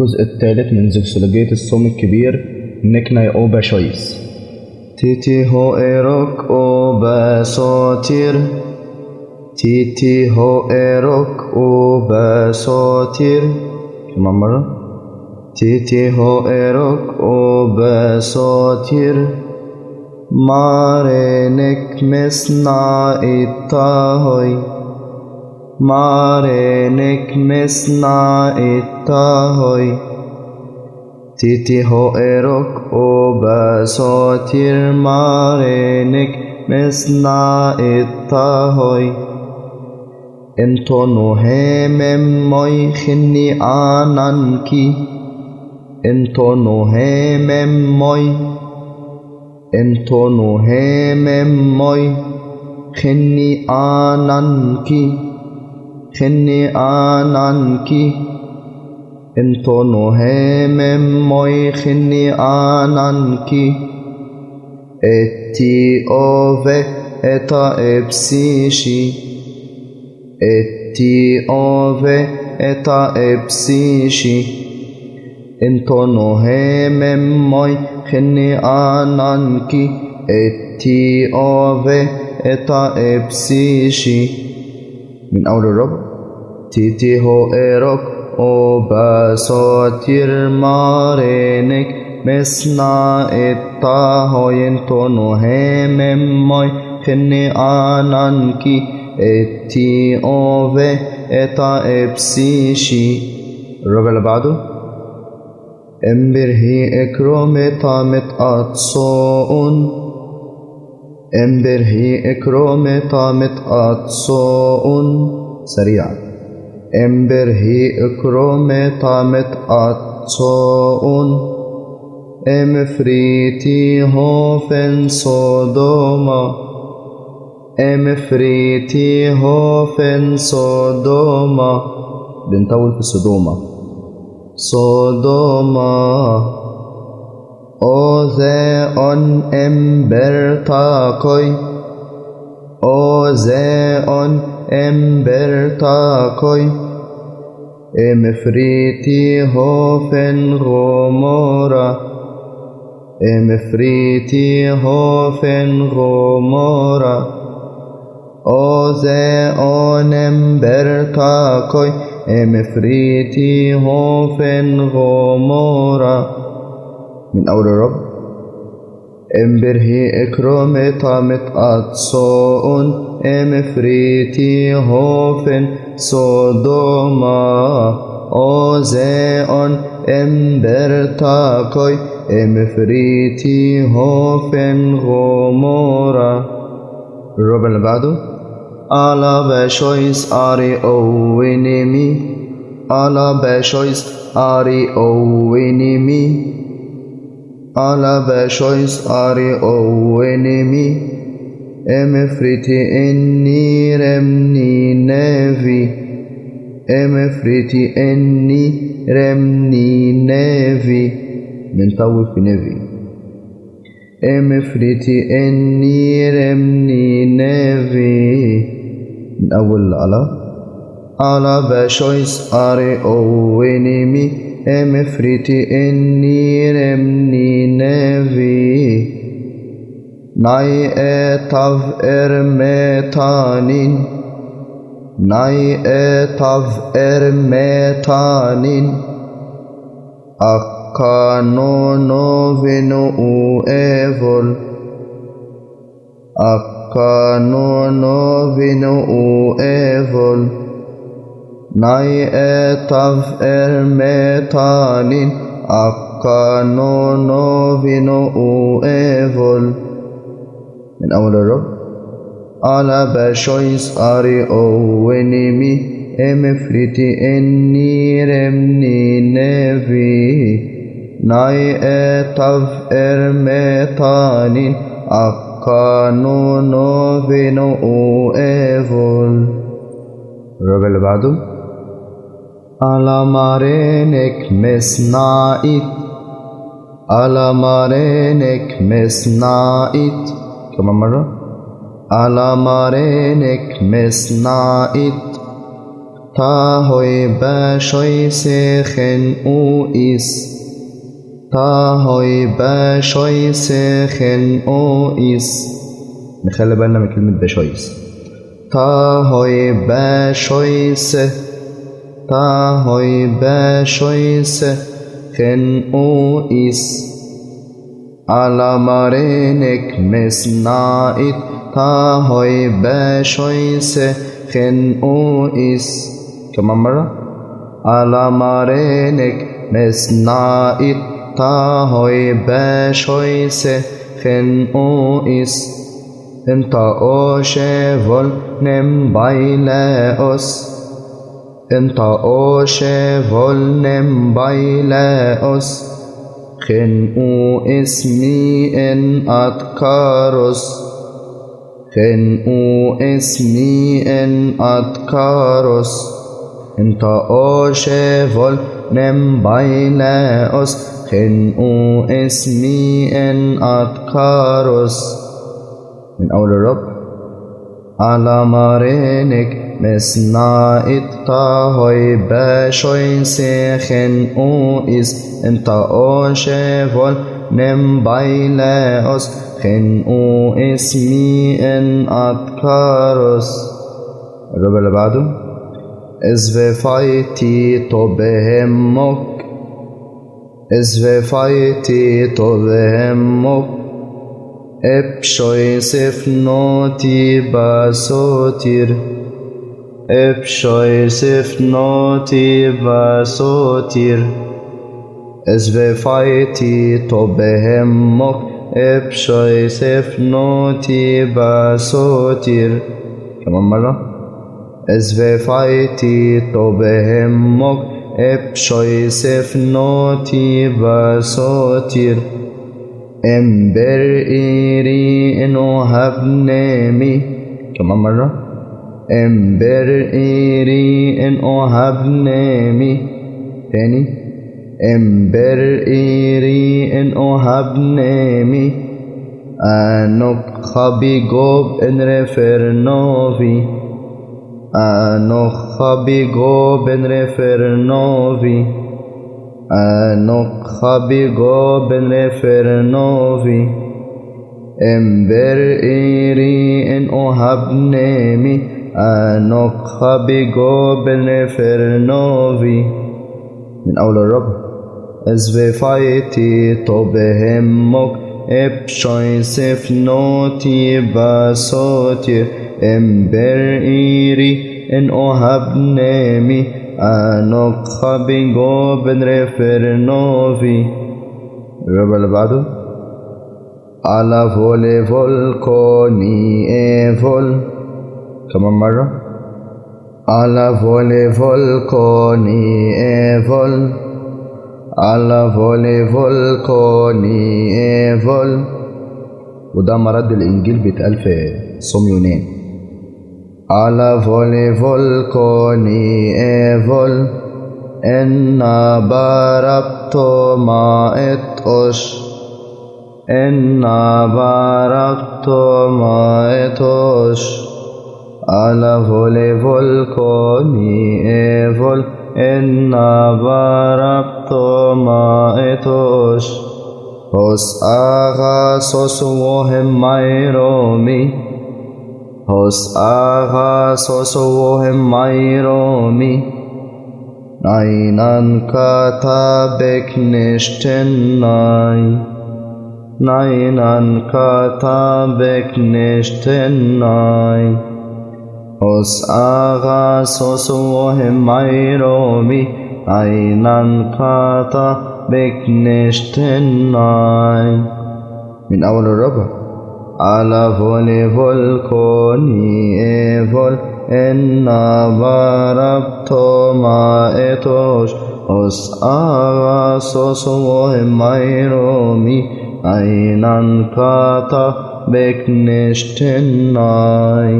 الجزء الثالث من زوكسولوجية الصوم الكبير نكنا أوبا شويس. تيتي هو إيروك أوبا سوتير، تيتي هو إيروك أوبا سوتير. كمان مرة. تيتي هو إيروك أوبا سوتير، مارينك مسنا إتاهوي، مارينك مسنا إتاهوي. تيتي هو إيروك أوبا سوتير، مارينك مسنا إتاهوي. انتو نوهيم موي خني آنانكي، انتو نوهيم موي، انتو نوهيم موي خني آنانكي، خني آنانكي. انتو نوهيم موي خني آنانكي. اتي اوفي اتا ابسيشي، اتي اوفي اتا ابسيشي. انتو نوهيم موي خني آنانكي. اتي اوفي اتا ابسيشي. من أول الرب. تيتي هو إيروك أوبا سوتير، مارينك مسنا إتاهوي. انتو نوهيم موي خني آنانكي. اتي اوفي اتا ابسيشي. الربع اللي بعده. امبرهي اكرومتا متأتصون، امبرهي اكرومتا متأتصون. سريعا. امبرهي اكرومتا متأتصون. امفريتي هوفن صدوما، امفريتي هوفن صدوما. بنطول في صدوما. صدوما. اوزيون امبرتاكوي، اوزيون امبرتاكوي. امفريتي هوفن غمورا، امفريتي هوفن غمورا. اوزيون امبرتاكوي. امفريتي هوفن غمورا. من أول الرب. امبرهي اكرومتا متأتصون. امفريتي هوفن صدوما. اوزيون امبرتاكوي. امفريتي هوفن غمورا. الربع اللي بعده. على بشويس اري اوينيمي، على بشويس اري اوينيمي، على بشويس اري اوينيمي. امفريتي اني رمني نافي، امفريتي اني رمني نافي. بنطول في نافي. امفريتي اني رمني نافي. من أول على بشويس اري اوينيمي. امفريتي اني رمني نافي. ناي اتاف ارمتانين، ناي اتاف ارمتانين. أكانونو فينو ايفول، أكانونو فينو ايفول. ناي اتاف ارمتانين. أكانونو فينو ايفول. من أول الرب. على بشويس اري اوينيمي. امفريتي اني رمني نافي. ناي اتاف ارمتانين. أكانونو فينو ايفول. الربع اللي بعده. على مارينك مسنائت، على مارينك مسنائت. كمان مرة. على مارينك مسنائت. ta hoi ba shoi se chen u is ta hoi ba shoi se chen u is. نخلي بالنا من كلمة بشويس. تا هوي بشويس تا هوي بشويس خن او إس على مارينك مسنائت تا هوي بشويس خن او إس. كمان مرة على مارينك مسنائت تا هوي بشويس خن او إس. انت اوشفول نم بايلاوس انت اوشفول نم بايلاوس خن او اسمي ان اتكاروس خن او اسمي ان اتكاروس انت اوشفول نم بايلاوس خن او اسمي ان اتكاروس. من أول الرب على مارينك مسنائت تاهوي باشوي سيخن او إس انت اوشفول نم بايلاوس خن او اسمي ان اتكاروس. الرب اللي بعده ازفايتي توبهمك ازفايتي توبهمك ابشوي سفنوتي باسوتير ابشوي سفنوتي باسوتير ازفايتي توبهمك ابشوي سفنوتي باسوتير. كمان مرة ازفايتي توبهمك ابشوي سفنوتي باسوتير. امبر ايري انو هبنامي. كمان مرة امبر ايري انو هبنامي. تاني امبر ايري انو هبنامي. انوك خبي جوب ان ريفرنوفي انوك خبي جوب ان ريفرنوفي انوك خبي جوب ان ريفرنوفي. امبر ايري ان اوهبنامي انوك خبي جوب ان ريفرنوفي. من اول الرب ازفايتي توبهمك ابشوي سفنوتي باسوتير. امبر ايري ان اوهبنامي انوك خبي جوب ان ريفرنوفي. الرب اللي بعده على فولي فولكوني ايفول. كمان مرة على فولي فولكوني ايفول على فولي فولكوني ايفول. وده مرد الانجيل بيتقال في صوم يونان. على فولي فولكوني ايفول إنا باربتو ما اتوش إنا باربتو ما اتوش. على فولي فولكوني ايفول إنا باربتو ما اتوش. هوس آغا سوسوهم مايرومي هوس آغا سوسوهم مايرومي. ناينان كاتابك نشتناي ناينان كاتابك نشتناي. هوس آغا سوسوهم مايرومي ناينان كاتابك نشتناي. من أول الربع على فولي فولكوني ايفول إنا باربتو ما اتوش. هوس آغا سوسوهم مايرومي أينان كاتا بك نشتناي.